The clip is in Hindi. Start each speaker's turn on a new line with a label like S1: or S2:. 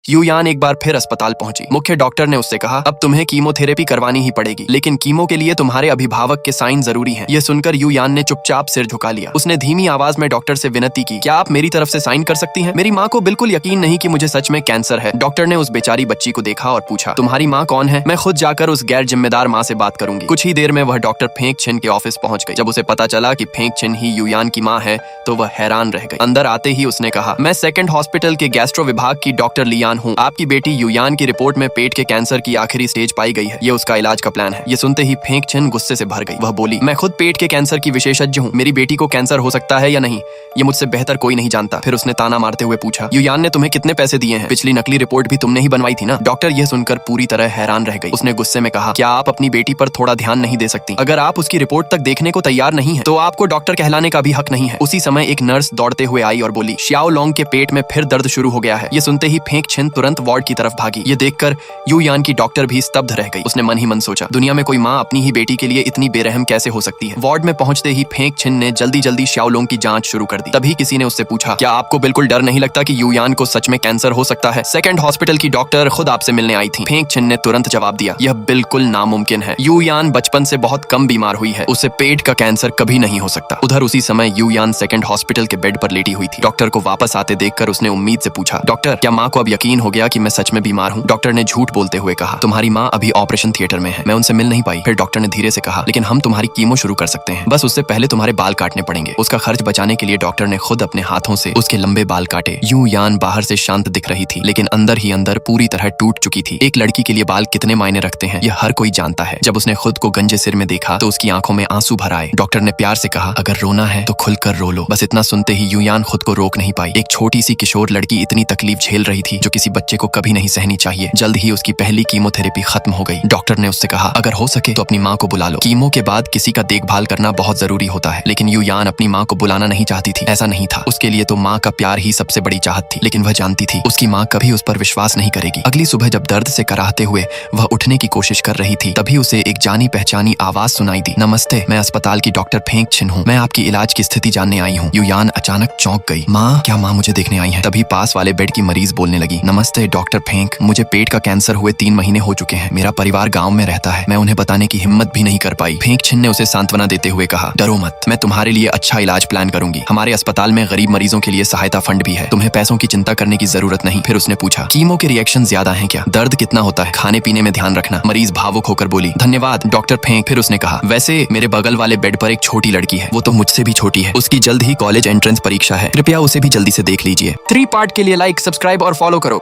S1: यूयान एक बार फिर अस्पताल पहुंची। मुख्य डॉक्टर ने उससे कहा, अब तुम्हें कीमोथेरेपी करवानी ही पड़ेगी, लेकिन कीमो के लिए तुम्हारे अभिभावक के साइन जरूरी हैं। यह सुनकर यूयान ने चुपचाप सिर झुका लिया। उसने धीमी आवाज में डॉक्टर से विनती की, क्या आप मेरी तरफ से साइन कर सकती हैं? मेरी माँ को बिल्कुल यकीन नहीं कि मुझे सच में कैंसर है। डॉक्टर ने उस बेचारी बच्ची को देखा और पूछा, तुम्हारी माँ कौन है? मैं खुद जाकर उस गैर जिम्मेदार माँ से बात करूंगी। कुछ ही देर में वह डॉक्टर फेंक छिन के ऑफिस पहुंच गई। जब उसे पता चला कि फेंक छिन ही यूयान की माँ है तो वह हैरान रह गई। अंदर आते ही उसने कहा, मैं सेकंड हॉस्पिटल के गैस्ट्रो विभाग की डॉक्टर लियान हूँ। आपकी बेटी यूयान की रिपोर्ट में पेट के कैंसर की आखिरी स्टेज पाई गई है। ये उसका इलाज का प्लान है। ये सुनते ही फेंक छिन गुस्से से भर गई। वह बोली, मैं खुद पेट के कैंसर की विशेषज्ञ हूँ। मेरी बेटी को कैंसर हो सकता है या नहीं, ये मुझसे बेहतर कोई नहीं जानता। फिर उसने ताना मारते हुए पूछा, यूयान ने तुम्हें कितने पैसे दिए हैं? पिछली नकली रिपोर्ट भी तुमने ही बनवाई थी ना? डॉक्टर यह सुनकर पूरी तरह हैरान रह गई। उसने गुस्से में कहा, क्या आप अपनी बेटी पर थोड़ा ध्यान नहीं दे सकती? अगर आप उसकी रिपोर्ट तक देखने को तैयार नहीं है तो आपको डॉक्टर कहलाने का भी हक नहीं है। उसी समय एक नर्स दौड़ते हुए आई और बोली, श्याओ लोंग के पेट में फिर दर्द शुरू हो गया है। ये सुनते ही फेंक छिन तुरंत वार्ड की तरफ भागी। ये देखकर यूयान की डॉक्टर भी स्तब्ध रह गई। उसने मन ही मन सोचा, दुनिया में कोई माँ अपनी ही बेटी के लिए इतनी बेरहम कैसे हो सकती है। वार्ड में पहुंचते ही फेंक छिन ने जल्दी जल्दी श्याओ लोंग की जांच शुरू कर दी। तभी किसी ने उससे पूछा, क्या आपको बिल्कुल डर नहीं लगता कि यूयान को सच में कैंसर हो सकता है? सेकंड हॉस्पिटल की डॉक्टर खुद आपसे मिलने आई थी। फेंक छिन ने तुरंत जवाब दिया, यह बिल्कुल नामुमकिन है। यूयान बचपन से बहुत कम बीमार हुई है, उसे पेट का कैंसर कभी नहीं हो सकता। उधर उसी समय यूयान सेकंड हॉस्पिटल के बेड पर लेटी हुई थी। डॉक्टर को वापस आते देखकर उसने उम्मीद से पूछा, डॉक्टर क्या माँ को अब यकीन हो गया कि मैं सच में बीमार हूँ? डॉक्टर ने झूठ बोलते हुए कहा, तुम्हारी माँ अभी ऑपरेशन थिएटर में है, मैं उनसे मिल नहीं पाई। फिर डॉक्टर ने धीरे से कहा, लेकिन हम तुम्हारी कीमो शुरू कर सकते हैं, बस उससे पहले तुम्हारे बाल काटने पड़ेंगे। उसका खर्च बचाने के लिए डॉक्टर ने खुद अपने हाथों से उसके लंबे बाल काटे। यूयान बाहर से शांत दिख रही थी, लेकिन अंदर ही अंदर पूरी तरह टूट चुकी थी। एक लड़की के लिए बाल कितने मायने रखते हैं यह हर कोई जानता है। जब उसने खुद को गंजे सिर में देखा तो उसकी आंखों में आंसू भर आए। डॉक्टर ने प्यार से कहा, अगर रोना है तो खुलकर रो लो। बस इतना सुनते ही यूयान खुद को रोक नहीं पाई। एक छोटी सी किशोर लड़की इतनी तकलीफ झेल रही थी जो किसी बच्चे को कभी नहीं सहनी चाहिए। जल्द ही उसकी पहली कीमोथेरेपी खत्म हो गई। डॉक्टर ने उससे कहा, अगर हो सके तो अपनी माँ को बुला लो। कीमो के बाद किसी का देखभाल करना बहुत जरूरी होता है, लेकिन यूयान अपनी माँ को बुलाना नहीं चाहती थी। ऐसा नहीं था, उसके लिए तो माँ का प्यार ही सबसे बड़ी चाहत थी, लेकिन वह जानती थी उसकी माँ कभी उस पर विश्वास नहीं करेगी। अगली सुबह जब दर्द से कराहते हुए वह उठने की कोशिश कर रही थी, तभी उसे एक जानी पहचानी आवाज सुनाई दी, नमस्ते, मैं अस्पताल की डॉक्टर फेंक छिन हूँ, मैं आपकी इलाज की स्थिति जानने आई हूँ। यूयान अचानक चौंक गई। माँ, क्या माँ मुझे देखने आई है? तभी पास वाले बेड की मरीज बोलने लगी, नमस्ते डॉक्टर फेंक, मुझे पेट का कैंसर हुए 3 महीने हो चुके हैं। मेरा परिवार गाँव में रहता है, मैं उन्हें बताने की हिम्मत भी नहीं कर पाई। फेंक छिन ने उसे सांत्वना देते हुए कहा, डरो मत, मैं तुम्हारे लिए अच्छा इलाज प्लान करूंगी। हमारे अस्पताल में गरीब मरीजों के लिए सहायता फंड भी है, तुम्हें पैसों की चिंता करने की जरूरत नहीं। फिर उसने पूछा, कीमो के रिएक्शन ज्यादा हैं क्या? दर्द कितना होता है? खाने पीने में ध्यान रखना। मरीज भावुक होकर बोली, धन्यवाद डॉक्टर फेंक। फिर उसने कहा, वैसे मेरे बगल वाले बेड पर एक छोटी लड़की है, वो तो मुझसे भी छोटी है, उसकी जल्द ही कॉलेज एंट्रेंस परीक्षा है, कृपया उसे भी जल्दी से देख लीजिए। 3 पार्ट के लिए लाइक, सब्सक्राइब और फॉलो करो।